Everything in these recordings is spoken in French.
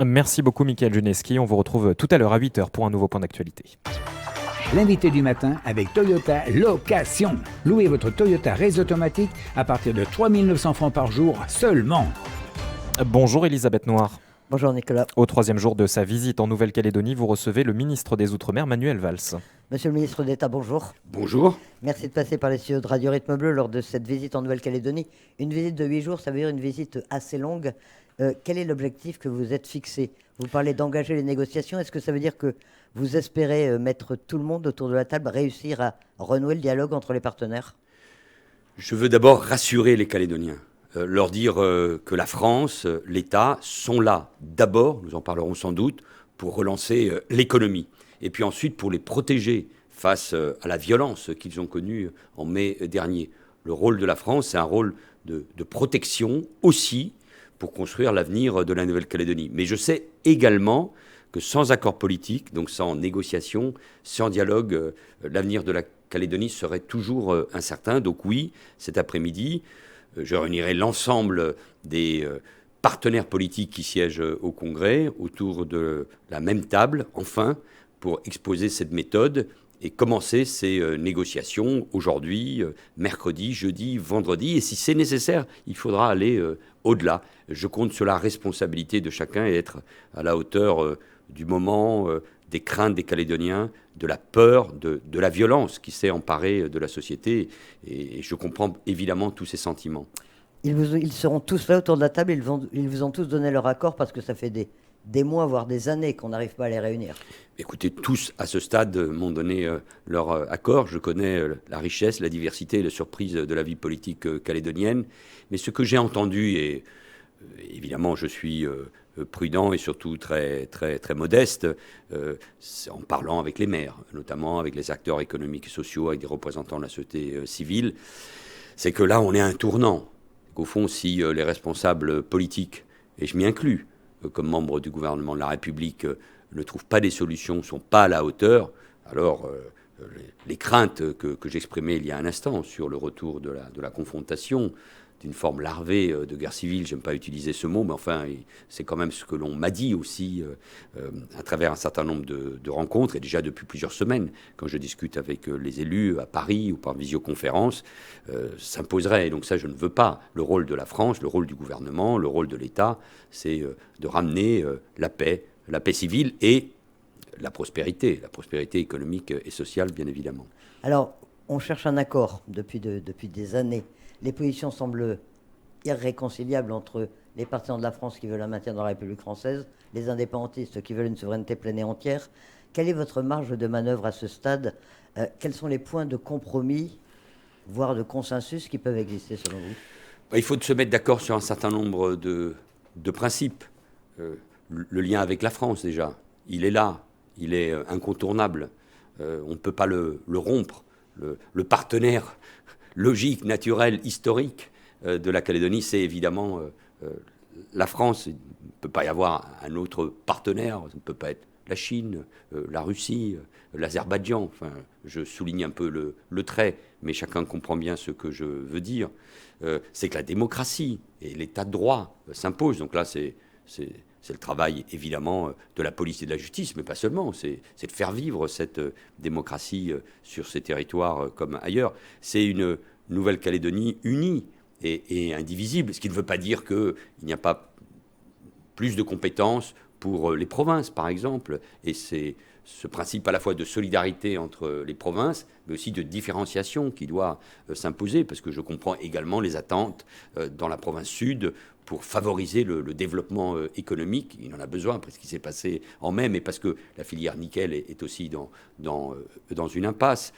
Merci beaucoup, Mickaël Juneski. On vous retrouve tout à l'heure à 8h pour un nouveau point d'actualité. L'invité du matin avec Toyota Location. Louez votre Toyota Raise automatique à partir de 3 900 francs par jour seulement. Bonjour Elisabeth Noir. Bonjour Nicolas. Au troisième jour de sa visite en Nouvelle-Calédonie, vous recevez le ministre des Outre-mer, Manuel Valls. Monsieur le ministre d'État, bonjour. Bonjour. Merci de passer par les studios de Radio Rythme Bleu lors de cette visite en Nouvelle-Calédonie. Une visite de 8 jours, ça veut dire une visite assez longue. Quel est l'objectif que vous êtes fixé? Vous parlez d'engager les négociations. Est-ce que ça veut dire que vous espérez mettre tout le monde autour de la table, réussir à renouer le dialogue entre les partenaires? Je veux d'abord rassurer les Calédoniens, leur dire que la France, l'État sont là. D'abord, nous en parlerons sans doute, pour relancer l'économie. Et puis ensuite, pour les protéger face à la violence qu'ils ont connue en mai dernier. Le rôle de la France, c'est un rôle de protection aussi pour construire l'avenir de la Nouvelle-Calédonie. Mais je sais également que sans accord politique, donc sans négociation, sans dialogue, l'avenir de la Calédonie serait toujours incertain. Donc oui, cet après-midi, je réunirai l'ensemble des partenaires politiques qui siègent au Congrès autour de la même table, enfin, pour exposer cette méthode et commencer ces négociations aujourd'hui, mercredi, jeudi, vendredi. Et si c'est nécessaire, il faudra aller au-delà. Je compte sur la responsabilité de chacun et être à la hauteur du moment, des craintes des Calédoniens, de la peur, de la violence qui s'est emparée de la société. Et je comprends évidemment tous ces sentiments. Ils seront tous là autour de la table, ils vous ont tous donné leur accord parce que ça fait des mois, voire des années qu'on n'arrive pas à les réunir. Écoutez, tous à ce stade m'ont donné leur accord. Je connais la richesse, la diversité et la surprise de la vie politique calédonienne. Mais ce que j'ai entendu, et évidemment je suis prudent et surtout très, très, très modeste, en parlant avec les maires, notamment avec les acteurs économiques et sociaux, avec des représentants de la société civile, c'est que là on est à un tournant. Au fond, si les responsables politiques, et je m'y inclus, comme membre du gouvernement de la République, ne trouvent pas des solutions, ne sont pas à la hauteur, alors les craintes que j'exprimais il y a un instant sur le retour de la confrontation, d'une forme larvée de guerre civile, j'aime pas utiliser ce mot, mais enfin, c'est quand même ce que l'on m'a dit aussi à travers un certain nombre de rencontres, et déjà depuis plusieurs semaines, quand je discute avec les élus à Paris ou par visioconférence, s'imposerait. Et donc ça, je ne veux pas. Le rôle de la France, le rôle du gouvernement, le rôle de l'État, c'est de ramener la paix civile et la prospérité économique et sociale, bien évidemment. Alors, on cherche un accord depuis des années. Les positions semblent irréconciliables entre les partisans de la France qui veulent un maintien dans la République française, les indépendantistes qui veulent une souveraineté pleine et entière. Quelle est votre marge de manœuvre à ce stade? Quels sont les points de compromis, voire de consensus qui peuvent exister selon vous? Il faut se mettre d'accord sur un certain nombre de principes. Le lien avec la France, déjà, il est là, il est incontournable. On ne peut pas le rompre. Le partenaire logique, naturel, historique de la Calédonie, c'est évidemment la France. Il ne peut pas y avoir un autre partenaire, ça ne peut pas être la Chine, la Russie, l'Azerbaïdjan. Enfin, je souligne un peu le trait, mais chacun comprend bien ce que je veux dire. C'est que la démocratie et l'état de droit s'imposent. Donc là, c'est le travail, évidemment, de la police et de la justice, mais pas seulement. C'est de faire vivre cette démocratie sur ces territoires comme ailleurs. C'est une Nouvelle-Calédonie unie et indivisible, ce qui ne veut pas dire qu'il n'y a pas plus de compétences pour les provinces, par exemple. Et c'est ce principe à la fois de solidarité entre les provinces, mais aussi de différenciation qui doit s'imposer, parce que je comprends également les attentes dans la province sud pour favoriser le développement économique. Il en a besoin après ce qui s'est passé en mai, mais parce que la filière nickel est aussi dans une impasse.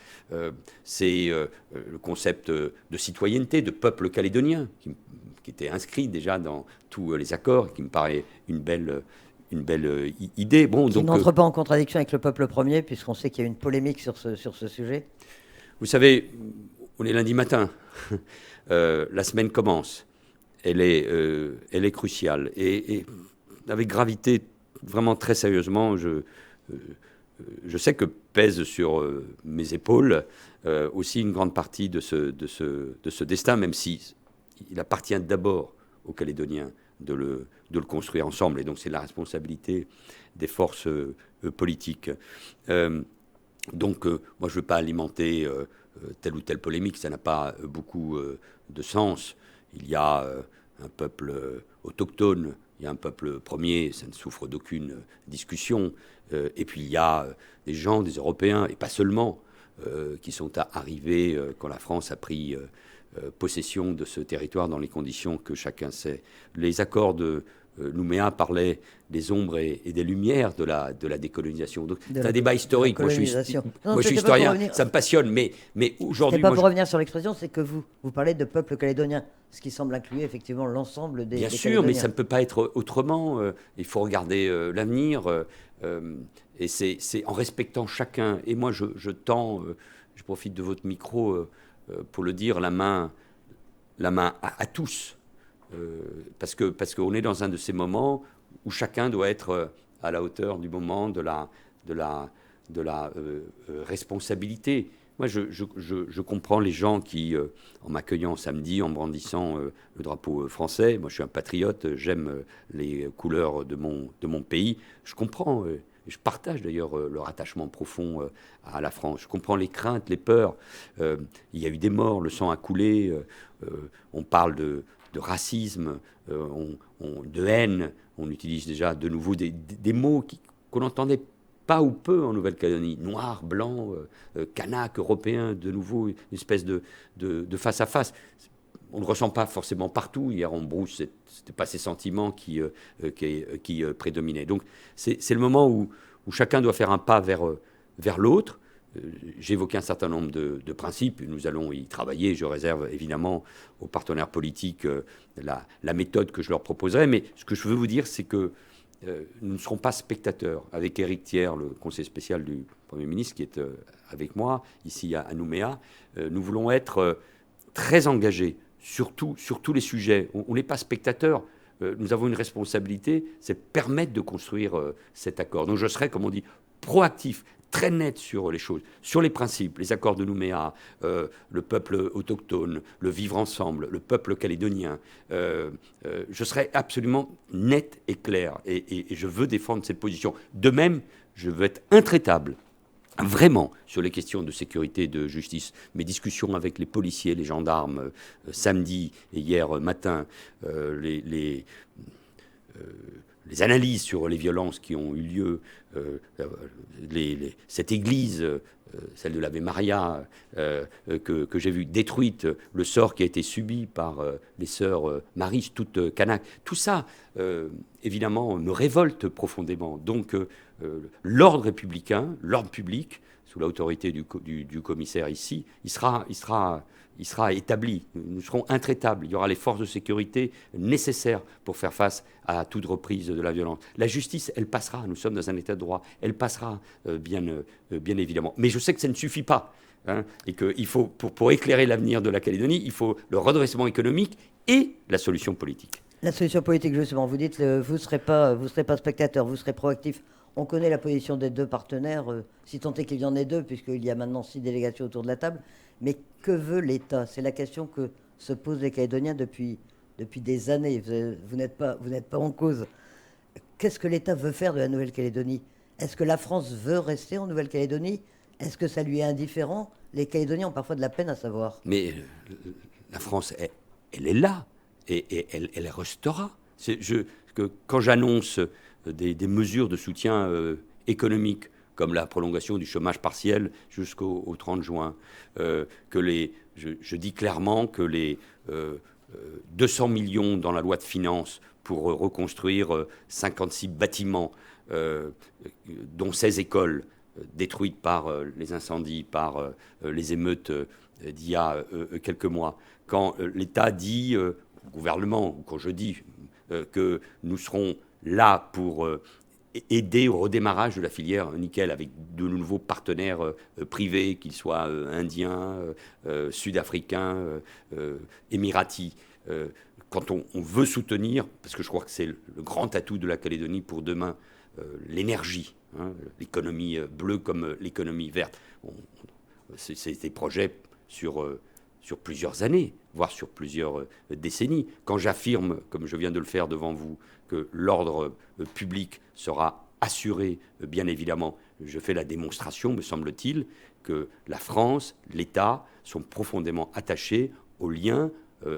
C'est le concept de citoyenneté, de peuple calédonien, qui était inscrit déjà dans tous les accords, qui me paraît une belle idée. Bon, qui n'entre pas en contradiction avec le peuple premier, puisqu'on sait qu'il y a une polémique sur ce sujet. Vous savez, on est lundi matin. La semaine commence. Elle est cruciale. Et avec gravité, vraiment très sérieusement, je sais que pèse sur mes épaules aussi une grande partie de ce destin, même si il appartient d'abord aux Calédoniens de de le construire ensemble. Et donc c'est la responsabilité des forces politiques. Donc moi je ne veux pas alimenter telle ou telle polémique, ça n'a pas beaucoup de sens. Il y a un peuple autochtone, il y a un peuple premier, ça ne souffre d'aucune discussion. Et puis il y a des gens, des Européens, et pas seulement, qui sont arrivés quand la France a pris possession de ce territoire dans les conditions que chacun sait. Les accords de Nouméa parlaient des ombres et des lumières de la décolonisation. Donc c'est un débat historique. Moi je suis historien, ça me passionne, mais aujourd'hui... C'est pas pour revenir sur l'expression, c'est que vous parlez de peuple calédonien, ce qui semble inclure effectivement l'ensemble des Bien sûr, Calédoniens. mais ça ne peut pas être autrement. Il faut regarder l'avenir, et c'est en respectant chacun. Et moi je tends, je profite de votre micro pour le dire, la main à tous. Parce qu'on est dans un de ces moments où chacun doit être à la hauteur du moment de la responsabilité. Moi, je comprends les gens qui, en m'accueillant samedi, en brandissant le drapeau français, moi je suis un patriote, j'aime les couleurs de mon pays, je comprends. Je partage d'ailleurs leur attachement profond à la France. Je comprends les craintes, les peurs. Il y a eu des morts, le sang a coulé. On parle de racisme, de haine. On utilise déjà de nouveau des mots qu'on n'entendait pas ou peu en Nouvelle-Calédonie. Noir, blanc, kanak, européen, de nouveau une espèce de face à face. On ne le ressent pas forcément partout. Hier, en Brousse, ce n'était pas ces sentiments qui prédominaient. Donc, c'est le moment où chacun doit faire un pas vers l'autre. J'évoquais un certain nombre de principes. Nous allons y travailler. Je réserve évidemment aux partenaires politiques la méthode que je leur proposerai. Mais ce que je veux vous dire, c'est que nous ne serons pas spectateurs. Avec Éric Thiers, le conseiller spécial du Premier ministre, qui est avec moi ici à Nouméa, nous voulons être très engagés sur tous les sujets. On n'est pas spectateurs. Nous avons une responsabilité, c'est permettre de construire cet accord. Donc je serai, comme on dit, proactif, très net sur les choses, sur les principes, les accords de Nouméa, le peuple autochtone, le vivre ensemble, le peuple calédonien. Je serai absolument net et clair, et je veux défendre cette position. De même, je veux être intraitable, vraiment, sur les questions de sécurité et de justice. Mes discussions avec les policiers, les gendarmes, samedi et hier matin, les analyses sur les violences qui ont eu lieu, cette église, celle de l'Ave Maria, que j'ai vue détruite, le sort qui a été subi par les sœurs maristes, toutes kanak, tout ça, évidemment, me révolte profondément. Donc, l'ordre républicain, l'ordre public, sous l'autorité du commissaire ici, il sera établi. Nous serons intraitables. Il y aura les forces de sécurité nécessaires pour faire face à toute reprise de la violence. La justice, elle passera. Nous sommes dans un état de droit. Elle passera, bien évidemment. Mais je sais que ça ne suffit pas. Et qu'il faut, pour éclairer l'avenir de la Calédonie, il faut le redressement économique et la solution politique. La solution politique, justement, vous dites, vous ne serez pas spectateur, vous serez proactif. On connaît la position des deux partenaires, si tant est qu'il y en ait deux, puisqu'il y a maintenant 6 délégations autour de la table. Mais que veut l'État? C'est la question que se posent les Calédoniens depuis des années. Vous n'êtes pas en cause. Qu'est-ce que l'État veut faire de la Nouvelle-Calédonie? Est-ce que la France veut rester en Nouvelle-Calédonie? Est-ce que ça lui est indifférent? Les Calédoniens ont parfois de la peine à savoir. Mais la France, elle est là, et elle restera. Quand j'annonce des mesures de soutien économique, comme la prolongation du chômage partiel jusqu'au 30 juin, je dis clairement que les 200 millions dans la loi de finances pour reconstruire 56 bâtiments, dont 16 écoles détruites par les incendies, par les émeutes d'il y a quelques mois, quand l'État dit, au gouvernement, ou quand je dis que nous serons là pour aider au redémarrage de la filière nickel avec de nouveaux partenaires privés, qu'ils soient indiens, sud-africains, émiratis. Quand on veut soutenir, parce que je crois que c'est le grand atout de la Calédonie pour demain, l'énergie, l'économie bleue comme l'économie verte. C'est des projets sur sur plusieurs années, voire sur plusieurs décennies. Quand j'affirme, comme je viens de le faire devant vous, que l'ordre public sera assuré, bien évidemment, je fais la démonstration, me semble-t-il, que la France, l'État sont profondément attachés aux liens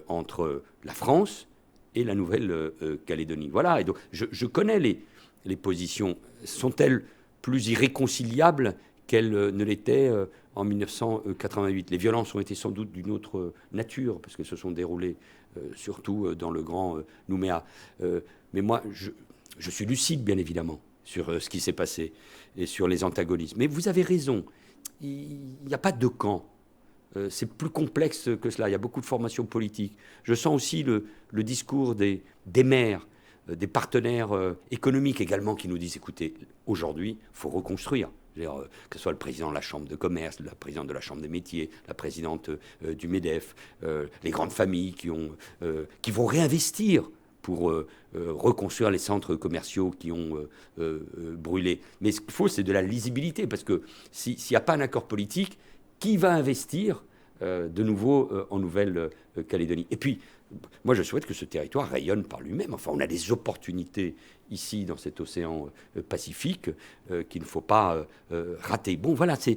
entre la France et la Nouvelle-Calédonie. Voilà, et donc je connais les positions. Sont-elles plus irréconciliables qu'elles ne l'étaient en 1988 ? Les violences ont été sans doute d'une autre nature, parce qu'elles se sont déroulées surtout dans le grand Nouméa. Mais moi, je suis lucide, bien évidemment, sur ce qui s'est passé et sur les antagonismes. Mais vous avez raison, il n'y a pas de camp. C'est plus complexe que cela. Il y a beaucoup de formations politiques. Je sens aussi le discours des maires, des partenaires économiques également qui nous disent, écoutez, aujourd'hui, il faut reconstruire. Que ce soit le président de la Chambre de commerce, la présidente de la Chambre des métiers, la présidente du MEDEF, les grandes familles qui vont réinvestir pour reconstruire les centres commerciaux qui ont brûlé. Mais ce qu'il faut, c'est de la lisibilité, parce que s'il n'y a pas un accord politique, qui va investir de nouveau en Nouvelle-Calédonie? Et puis, moi, je souhaite que ce territoire rayonne par lui-même. Enfin, on a des opportunités ici, dans cet océan Pacifique, qu'il ne faut pas rater. Bon, voilà, je ne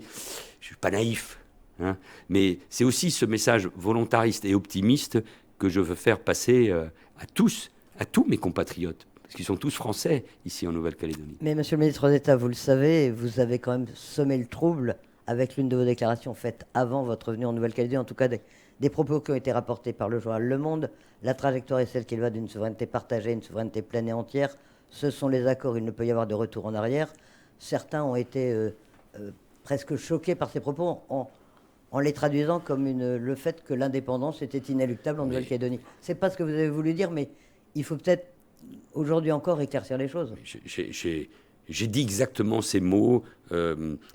suis pas naïf, hein, mais c'est aussi ce message volontariste et optimiste que je veux faire passer à tous mes compatriotes, parce qu'ils sont tous français ici en Nouvelle-Calédonie. Mais monsieur le ministre d'État, vous le savez, vous avez quand même semé le trouble avec l'une de vos déclarations faites avant votre venue en Nouvelle-Calédonie, en tout cas des propos qui ont été rapportés par le journal Le Monde. La trajectoire est celle qui va d'une souveraineté partagée à une souveraineté pleine et entière. Ce sont les accords, il ne peut y avoir de retour en arrière. Certains ont été presque choqués par ces propos en les traduisant comme le fait que l'indépendance était inéluctable en Nouvelle-Calédonie. C'est pas ce que vous avez voulu dire, mais il faut peut-être aujourd'hui encore éclaircir les choses. J'ai dit exactement ces mots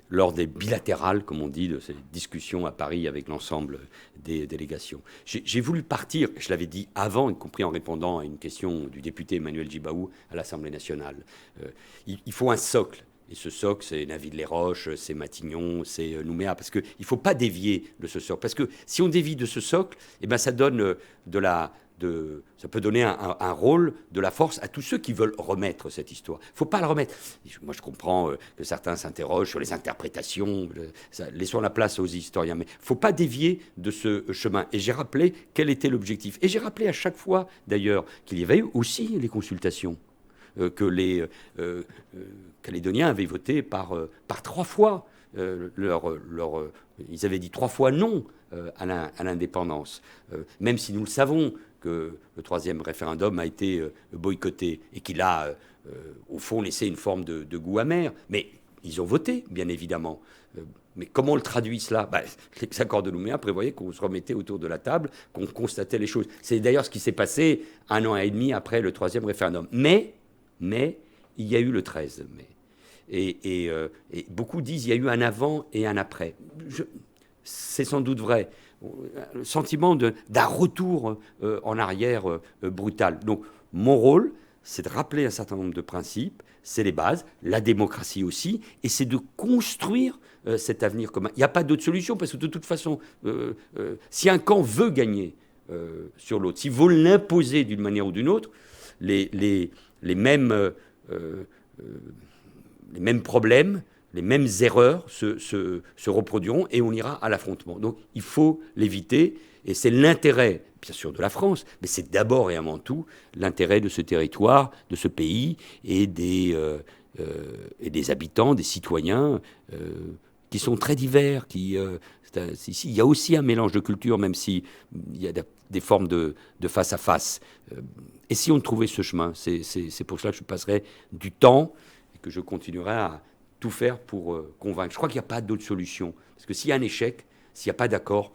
lors des bilatérales, comme on dit, de ces discussions à Paris avec l'ensemble des délégations. J'ai voulu partir, je l'avais dit avant, y compris en répondant à une question du député Emmanuel Djibaou à l'Assemblée nationale. Il faut un socle. Et ce socle, c'est Naville-les-Roches, c'est Matignon, c'est Nouméa, parce qu'il ne faut pas dévier de ce socle. Parce que si on dévie de ce socle, eh ben, ça donne ça peut donner un rôle de la force à tous ceux qui veulent remettre cette histoire. Il ne faut pas la remettre. Moi, je comprends que certains s'interrogent sur les interprétations, laissons la place aux historiens, mais il ne faut pas dévier de ce chemin. Et j'ai rappelé quel était l'objectif. Et j'ai rappelé à chaque fois, d'ailleurs, qu'il y avait eu aussi les consultations, que les Calédoniens avaient voté par 3 fois. Ils avaient dit 3 fois non à l'indépendance, même si nous le savons que le 3e référendum a été boycotté et qu'il a, au fond, laissé une forme de goût amer. Mais ils ont voté, bien évidemment. Mais comment on le traduit cela ? Les accords de Nouméa prévoyaient qu'on se remettait autour de la table, qu'on constatait les choses. C'est d'ailleurs ce qui s'est passé 1 an et demi après le 3e référendum. Mais il y a eu le 13 mai. Et beaucoup disent qu'il y a eu un avant et un après. C'est sans doute vrai. Le sentiment d'un retour en arrière brutal. Donc, mon rôle, c'est de rappeler un certain nombre de principes, c'est les bases, la démocratie aussi, et c'est de construire cet avenir commun. Il n'y a pas d'autre solution, parce que de toute façon, si un camp veut gagner sur l'autre, s'il veut l'imposer d'une manière ou d'une autre, les mêmes problèmes, les mêmes erreurs se reproduiront et on ira à l'affrontement. Donc il faut l'éviter et c'est l'intérêt, bien sûr, de la France, mais c'est d'abord et avant tout l'intérêt de ce territoire, de ce pays et des habitants, des citoyens qui sont très divers. Ici, il y a aussi un mélange de cultures, même s'il y a des formes de face à face. Et si on trouvait ce chemin, c'est pour cela que je passerai du temps et que je continuerai à tout faire pour convaincre. Je crois qu'il n'y a pas d'autre solution. Parce que s'il y a un échec, s'il n'y a pas d'accord,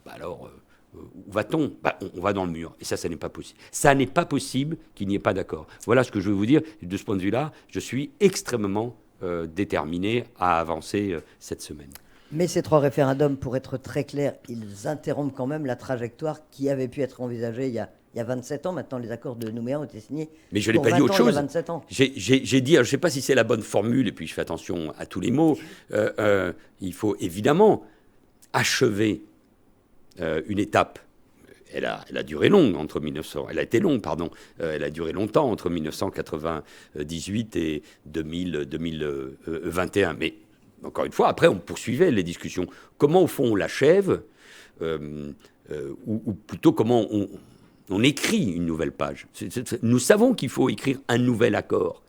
alors où va-t-on ? On va dans le mur. Et ça n'est pas possible. Ça n'est pas possible qu'il n'y ait pas d'accord. Voilà ce que je veux vous dire. De ce point de vue-là, je suis extrêmement déterminé à avancer cette semaine. Mais ces 3 référendums, pour être très clair, ils interrompent quand même la trajectoire qui avait pu être envisagée il y a 27 ans. Maintenant, les accords de Nouméa ont été signés. Mais je n'ai pas dit autre chose. Il y a 27 ans. J'ai dit, je ne sais pas si c'est la bonne formule, et puis je fais attention à tous les mots. Il faut évidemment achever une étape. Elle a duré long entre 1900. Elle a été longue, pardon. Elle a duré longtemps entre 1998 et 2021. Mais encore une fois, après, on poursuivait les discussions. Comment, au fond, on l'achève ou plutôt comment on écrit une nouvelle page. Nous savons qu'il faut écrire un nouvel accord.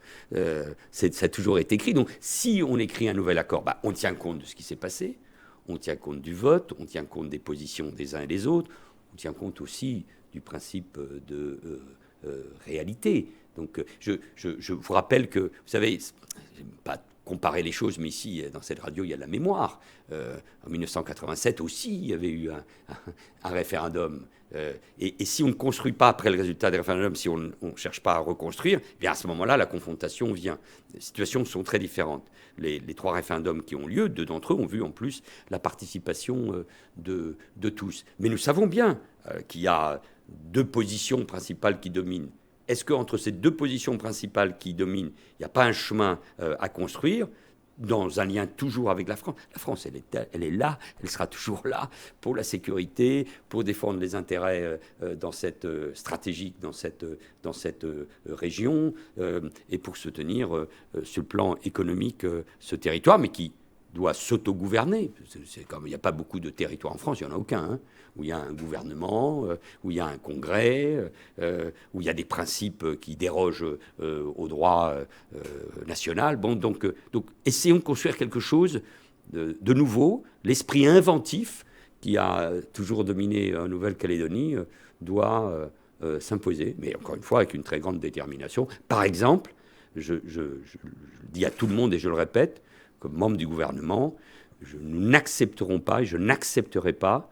Ça a toujours été écrit. Donc, si on écrit un nouvel accord, on tient compte de ce qui s'est passé, on tient compte du vote, on tient compte des positions des uns et des autres, on tient compte aussi du principe de réalité. Donc, je vous rappelle que, vous savez, pas comparer les choses, mais ici, dans cette radio, il y a de la mémoire. En 1987 aussi, il y avait eu un référendum. Et si on ne construit pas après le résultat des référendums, si on ne cherche pas à reconstruire, eh bien à ce moment-là, la confrontation vient. Les situations sont très différentes. Les 3 référendums qui ont lieu, 2 d'entre eux ont vu en plus la participation de tous. Mais nous savons bien qu'il y a 2 positions principales qui dominent. Est-ce qu'entre ces 2 positions principales qui dominent, il n'y a pas un chemin à construire dans un lien toujours avec la France? La France, elle est là, elle sera toujours là pour la sécurité, pour défendre les intérêts dans cette stratégique, dans cette région, et pour soutenir sur le plan économique ce territoire, mais qui doit s'autogouverner. Il n'y a pas beaucoup de territoires en France, il n'y en a aucun, hein, où il y a un gouvernement, où il y a un congrès, où il y a des principes qui dérogent au droit national. Bon, donc, essayons de construire quelque chose de nouveau. L'esprit inventif qui a toujours dominé en Nouvelle-Calédonie doit s'imposer, mais encore une fois avec une très grande détermination. Par exemple, je le dis à tout le monde et je le répète, comme membre du gouvernement, nous n'accepterons pas et je n'accepterai pas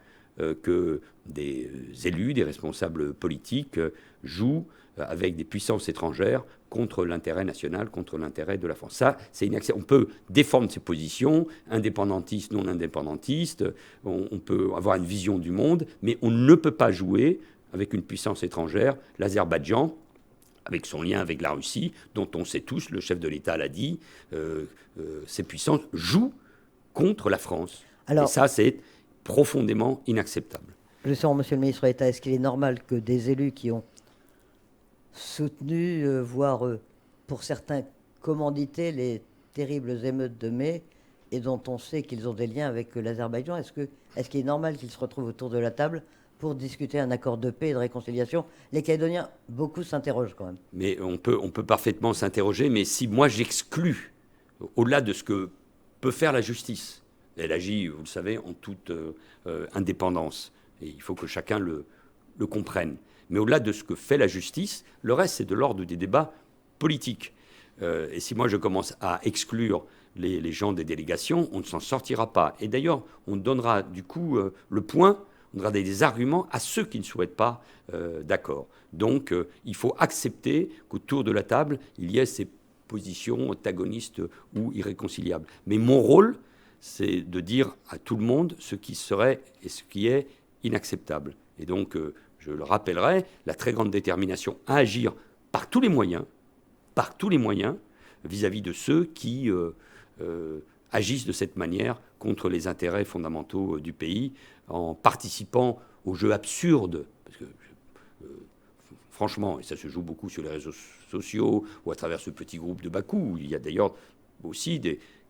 que des élus, des responsables politiques jouent avec des puissances étrangères contre l'intérêt national, contre l'intérêt de la France. Ça, c'est inacceptable. On peut défendre ses positions, indépendantistes, non indépendantistes, on peut avoir une vision du monde, mais on ne peut pas jouer avec une puissance étrangère, l'Azerbaïdjan, avec son lien avec la Russie, dont on sait tous, le chef de l'État l'a dit, ces puissances jouent contre la France. Alors, et ça, c'est profondément inacceptable. Justement, Monsieur le ministre d'État, est-ce qu'il est normal que des élus qui ont soutenu, voire pour certains commandité les terribles émeutes de mai, et dont on sait qu'ils ont des liens avec l'Azerbaïdjan, est-ce qu'il est normal qu'ils se retrouvent autour de la table pour discuter un accord de paix et de réconciliation? Les Calédoniens, beaucoup s'interrogent quand même. Mais on peut parfaitement s'interroger, mais si moi j'exclus, au-delà de ce que peut faire la justice, elle agit, vous le savez, en toute indépendance, et il faut que chacun le comprenne. Mais au-delà de ce que fait la justice, le reste, c'est de l'ordre des débats politiques. Et si moi je commence à exclure les gens des délégations, on ne s'en sortira pas. Et d'ailleurs, on donnera du coup le point, on donnera des arguments à ceux qui ne souhaitent pas d'accord. Donc il faut accepter qu'autour de la table, il y ait ces positions antagonistes ou irréconciliables. Mais mon rôle, c'est de dire à tout le monde ce qui serait et ce qui est inacceptable. Et donc, je le rappellerai, la très grande détermination à agir par tous les moyens, vis-à-vis de ceux qui agissent de cette manière contre les intérêts fondamentaux du pays, en participant au jeu absurde, parce que franchement, et ça se joue beaucoup sur les réseaux sociaux ou à travers ce petit groupe de Bakou, où il y a d'ailleurs aussi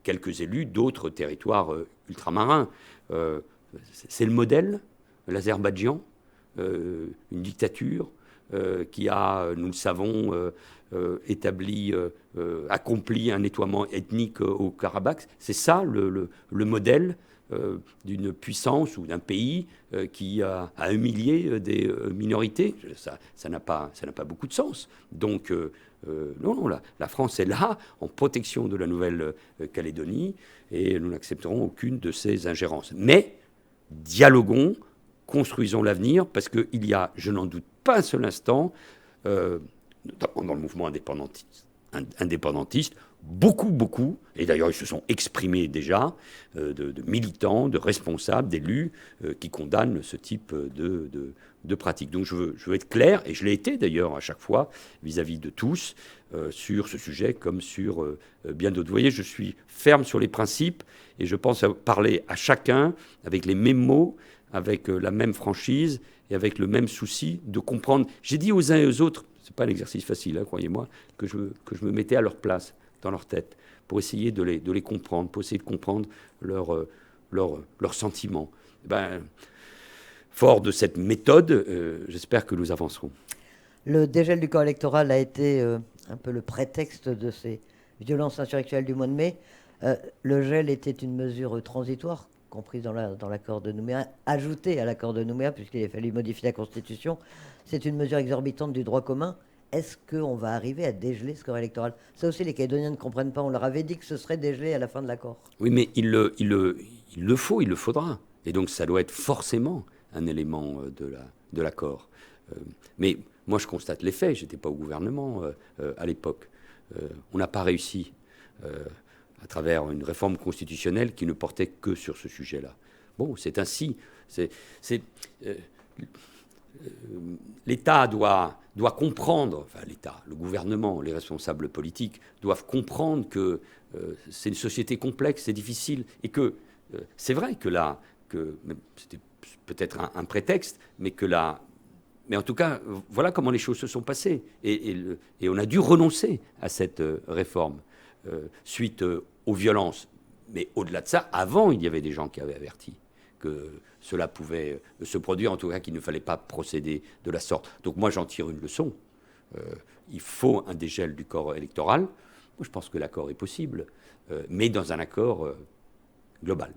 quelques élus d'autres territoires ultramarins. C'est le modèle, l'Azerbaïdjan, une dictature qui a, nous le savons, accompli un nettoiement ethnique au Karabakh. C'est ça le modèle d'une puissance ou d'un pays qui a humilié des minorités. Ça n'a pas beaucoup de sens. Donc, non, la France est là, en protection de la Nouvelle-Calédonie, et nous n'accepterons aucune de ces ingérences. Mais dialoguons, construisons l'avenir, parce qu'il y a, je n'en doute pas un seul instant, notamment dans le mouvement indépendantiste, beaucoup, et d'ailleurs ils se sont exprimés déjà, de militants, de responsables, d'élus, qui condamnent ce type de pratique. Donc je veux être clair, et je l'ai été d'ailleurs à chaque fois, vis-à-vis de tous, sur ce sujet comme sur bien d'autres. Vous voyez, je suis ferme sur les principes, et je pense à parler à chacun avec les mêmes mots, avec la même franchise et avec le même souci de comprendre. J'ai dit aux uns et aux autres, c'est pas un exercice facile, hein, croyez-moi, que je me mettais à leur place, dans leur tête, pour essayer de les comprendre, pour essayer de comprendre leurs sentiments. Fort de cette méthode, j'espère que nous avancerons. Le dégel du corps électoral a été un peu le prétexte de ces violences insurrectionnelles du mois de mai. Le gel était une mesure transitoire, comprise dans l'accord de Nouméa, ajoutée à l'accord de Nouméa, puisqu'il a fallu modifier la Constitution. C'est une mesure exorbitante du droit commun. Est-ce qu'on va arriver à dégeler ce corps électoral? Ça aussi, les Calédoniens ne comprennent pas. On leur avait dit que ce serait dégelé à la fin de l'accord. Oui, mais il le faudra. Et donc, ça doit être forcément un élément de l'accord. Mais moi, je constate les faits. Je n'étais pas au gouvernement à l'époque. On n'a pas réussi à travers une réforme constitutionnelle qui ne portait que sur ce sujet-là. Bon, c'est ainsi. L'État doit comprendre, enfin l'État, le gouvernement, les responsables politiques doivent comprendre que c'est une société complexe, c'est difficile, et que c'est vrai que là, c'était peut-être un prétexte, mais en tout cas, voilà comment les choses se sont passées. Et on a dû renoncer à cette réforme suite aux violences. Mais au-delà de ça, avant, il y avait des gens qui avaient averti que cela pouvait se produire, en tout cas qu'il ne fallait pas procéder de la sorte. Donc moi, j'en tire une leçon. Il faut un dégel du corps électoral. Moi, je pense que l'accord est possible, mais dans un accord global.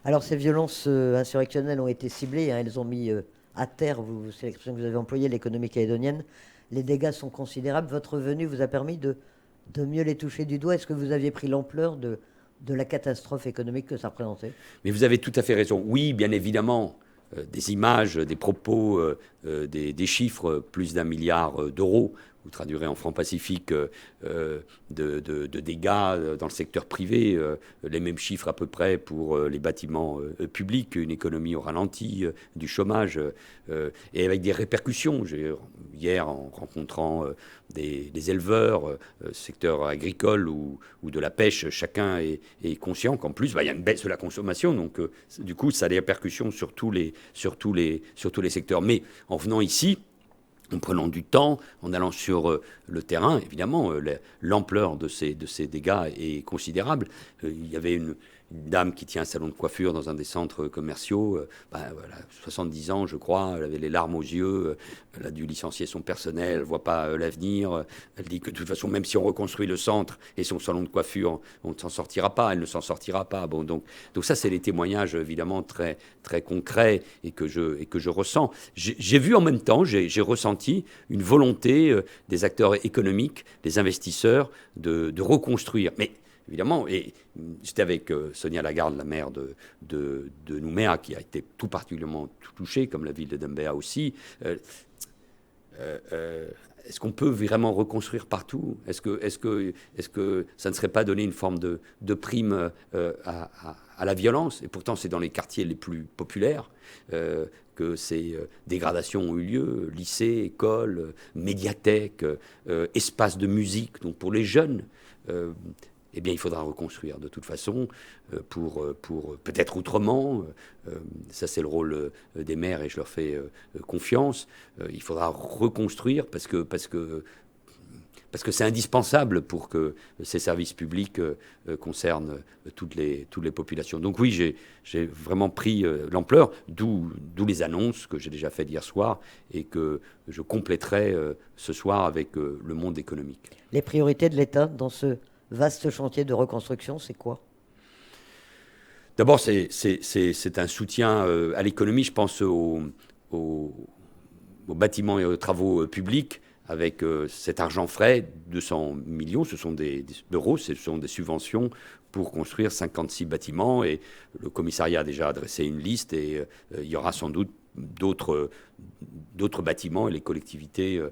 Alors, ces violences insurrectionnelles ont été ciblées, hein, elles ont mis à terre, c'est l'expression que vous avez employée, l'économie calédonienne. Les dégâts sont considérables. Votre venue vous a permis de mieux les toucher du doigt. Est-ce que vous aviez pris l'ampleur de la catastrophe économique que ça représentait? Mais vous avez tout à fait raison. Oui, bien évidemment, des images, des propos, des chiffres, plus d'1 milliard d'euros, vous traduirez en francs pacifiques, de dégâts dans le secteur privé, les mêmes chiffres à peu près pour les bâtiments publics, une économie au ralenti, du chômage, et avec des répercussions. Hier, en rencontrant des éleveurs, secteur agricole ou de la pêche, chacun est conscient qu'en plus, il y a une baisse de la consommation, donc du coup, ça a des répercussions sur tous les secteurs. Mais en venant ici, en prenant du temps, en allant sur le terrain, évidemment, l'ampleur de ces dégâts est considérable. Il y avait une dame qui tient un salon de coiffure dans un des centres commerciaux, 70 ans, je crois, elle avait les larmes aux yeux, elle a dû licencier son personnel, elle ne voit pas l'avenir. Elle dit que de toute façon, même si on reconstruit le centre et son salon de coiffure, on ne s'en sortira pas, elle ne s'en sortira pas. Bon, donc ça, c'est des témoignages évidemment très, très concrets et que je ressens. J'ai vu en même temps, j'ai ressenti une volonté des acteurs économiques, des investisseurs, de reconstruire. Mais évidemment, et j'étais avec Sonia Lagarde, la maire de Nouméa, qui a été tout particulièrement touchée, comme la ville de Dembéa aussi. Est-ce qu'on peut vraiment reconstruire partout? Est-ce que ça ne serait pas donner une forme de prime à la violence? Et pourtant, c'est dans les quartiers les plus populaires que ces dégradations ont eu lieu, lycées, écoles, médiathèques, espaces de musique, donc pour les jeunes. Eh bien, il faudra reconstruire de toute façon, pour peut-être autrement. Ça, c'est le rôle des maires et je leur fais confiance. Il faudra reconstruire parce que c'est indispensable pour que ces services publics concernent toutes les populations. Donc oui, j'ai vraiment pris l'ampleur, d'où les annonces que j'ai déjà faites hier soir et que je compléterai ce soir avec le monde économique. Les priorités de l'État dans ce vaste chantier de reconstruction, c'est quoi? D'abord, c'est un soutien à l'économie. Je pense aux bâtiments et aux travaux publics. Avec cet argent frais, 200 millions, ce sont d'euros, ce sont des subventions pour construire 56 bâtiments. Et le commissariat a déjà adressé une liste et il y aura sans doute d'autres bâtiments et les collectivités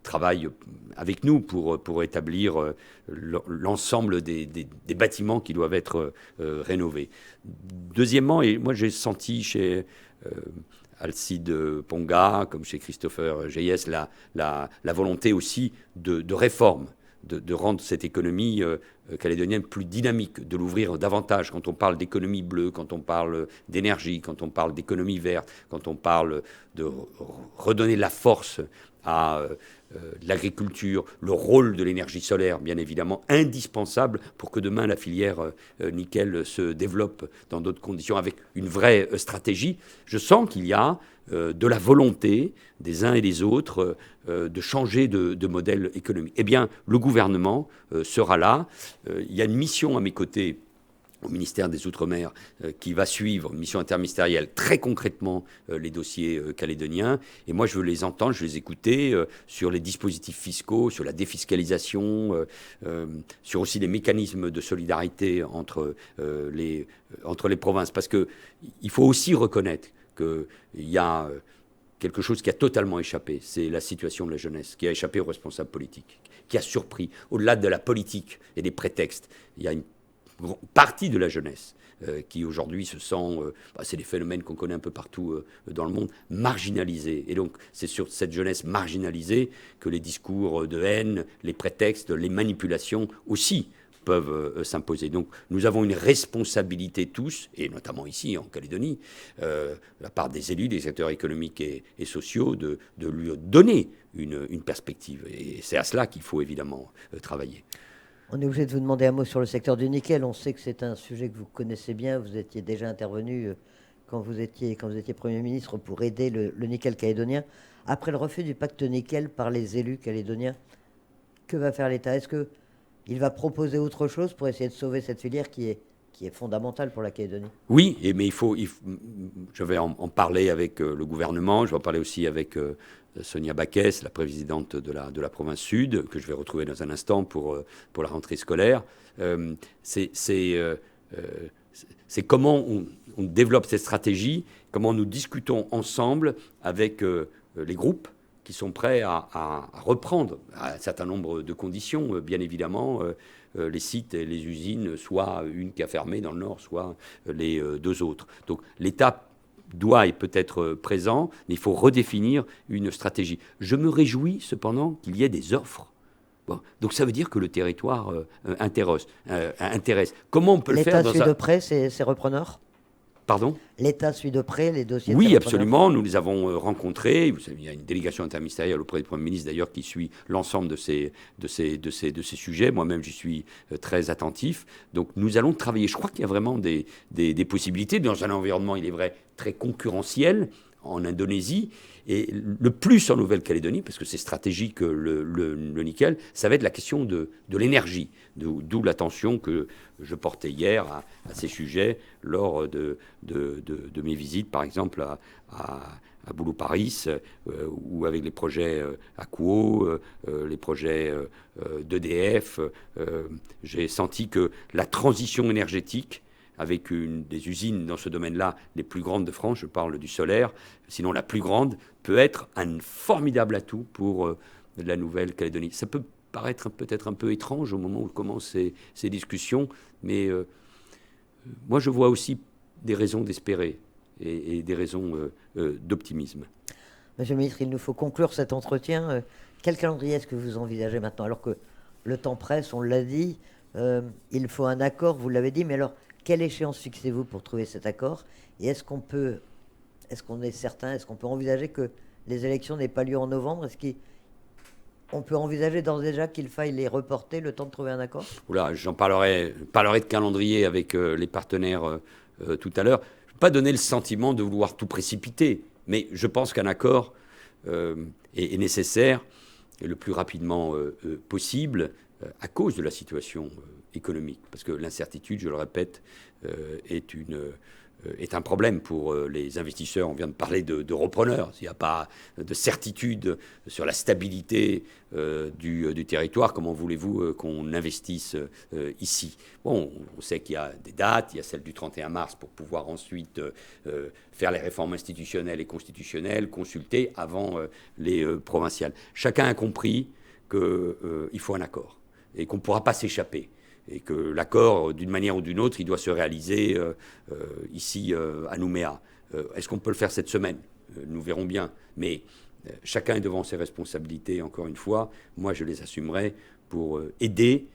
travaillent avec nous pour établir l'ensemble des bâtiments qui doivent être rénovés. Deuxièmement, et moi j'ai senti chez Alcide Ponga, comme chez Christopher Geyès, la volonté aussi de réforme de rendre cette économie calédonienne plus dynamique, de l'ouvrir davantage. Quand on parle d'économie bleue, quand on parle d'énergie, quand on parle d'économie verte, quand on parle de redonner de la force à l'agriculture, le rôle de l'énergie solaire, bien évidemment, indispensable pour que demain la filière nickel se développe dans d'autres conditions avec une vraie stratégie. Je sens qu'il y a de la volonté des uns et des autres de changer de modèle économique. Eh bien, le gouvernement sera là. Il y a une mission à mes côtés au ministère des Outre-mer qui va suivre, une mission interministérielle, très concrètement les dossiers calédoniens. Et moi, je veux les entendre, je veux les écouter sur les dispositifs fiscaux, sur la défiscalisation, sur aussi les mécanismes de solidarité entre les provinces. Parce qu'il faut aussi reconnaître qu'il y a quelque chose qui a totalement échappé, c'est la situation de la jeunesse, qui a échappé aux responsables politiques, qui a surpris. Au-delà de la politique et des prétextes, il y a une partie de la jeunesse qui aujourd'hui se sent, c'est des phénomènes qu'on connaît un peu partout dans le monde, marginalisés. Et donc c'est sur cette jeunesse marginalisée que les discours de haine, les prétextes, les manipulations aussi peuvent s'imposer. Donc nous avons une responsabilité tous, et notamment ici en Calédonie, de la part des élus, des acteurs économiques et sociaux, de lui donner une perspective. Et c'est à cela qu'il faut évidemment travailler. On est obligé de vous demander un mot sur le secteur du nickel. On sait que c'est un sujet que vous connaissez bien. Vous étiez déjà intervenu quand vous étiez Premier ministre pour aider le nickel calédonien. Après le refus du pacte nickel par les élus calédoniens, que va faire l'État? Est-ce qu'il va proposer autre chose pour essayer de sauver cette filière qui est fondamentale pour la Calédonie? Oui, mais je vais en parler avec le gouvernement. Je vais en parler aussi avec Sonia Backès, la présidente de la province sud, que je vais retrouver dans un instant pour la rentrée scolaire. C'est comment on développe cette stratégie, comment nous discutons ensemble avec les groupes qui sont prêts à reprendre à un certain nombre de conditions, bien évidemment, les sites et les usines, soit une qui a fermé dans le nord, soit les deux autres. Donc l'État doit et peut être présent, mais il faut redéfinir une stratégie. Je me réjouis cependant qu'il y ait des offres. Bon, donc ça veut dire que le territoire intéresse. Comment on peut le faire L'État suit de près ces repreneurs? Pardon? L'État suit de près les dossiers? Oui, absolument. Nous les avons rencontrés. Vous savez, il y a une délégation interministérielle auprès du Premier ministre, d'ailleurs, qui suit l'ensemble de ces sujets. Moi-même, j'y suis très attentif. Donc, nous allons travailler. Je crois qu'il y a vraiment des possibilités dans un environnement, il est vrai, très concurrentiel en Indonésie. Et le plus en Nouvelle-Calédonie, parce que c'est stratégique le nickel, ça va être la question de l'énergie. D'où l'attention que je portais hier à ces sujets lors de mes visites, par exemple à Boulou-Paris, ou avec les projets à Kouo, les projets d'EDF. J'ai senti que la transition énergétique, avec des usines dans ce domaine-là, les plus grandes de France, je parle du solaire, sinon la plus grande, peut être un formidable atout pour la Nouvelle-Calédonie. Ça peut paraître peut-être un peu étrange au moment où commencent ces discussions, mais moi je vois aussi des raisons d'espérer et des raisons d'optimisme. Monsieur le ministre, il nous faut conclure cet entretien. Quel calendrier est-ce que vous envisagez maintenant? Alors que le temps presse, on l'a dit, il faut un accord, vous l'avez dit, mais alors quelle échéance fixez-vous pour trouver cet accord? Et est-ce qu'on est certain, est-ce qu'on peut envisager que les élections n'aient pas lieu en novembre? Est-ce qu'on peut envisager d'ores et déjà qu'il faille les reporter le temps de trouver un accord? Oula, j'en parlerai de calendrier avec les partenaires tout à l'heure. Je ne vais pas donner le sentiment de vouloir tout précipiter, mais je pense qu'un accord est nécessaire et le plus rapidement possible à cause de la situation économique. Parce que l'incertitude, je le répète, est un problème pour les investisseurs. On vient de parler de repreneurs. S'il n'y a pas de certitude sur la stabilité du territoire, comment voulez-vous qu'on investisse ici? Bon, on sait qu'il y a des dates, il y a celle du 31 mars pour pouvoir ensuite faire les réformes institutionnelles et constitutionnelles, consulter avant les provinciales. Chacun a compris qu'il faut un accord et qu'on ne pourra pas s'échapper. Et que l'accord, d'une manière ou d'une autre, il doit se réaliser ici à Nouméa. Est-ce qu'on peut le faire cette semaine? Nous verrons bien. Mais Chacun est devant ses responsabilités, encore une fois. Moi, je les assumerai pour aider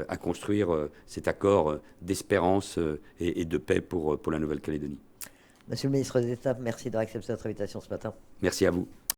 à construire cet accord d'espérance et de paix pour la Nouvelle-Calédonie. Monsieur le ministre d'État, merci d'avoir accepté notre invitation ce matin. Merci à vous.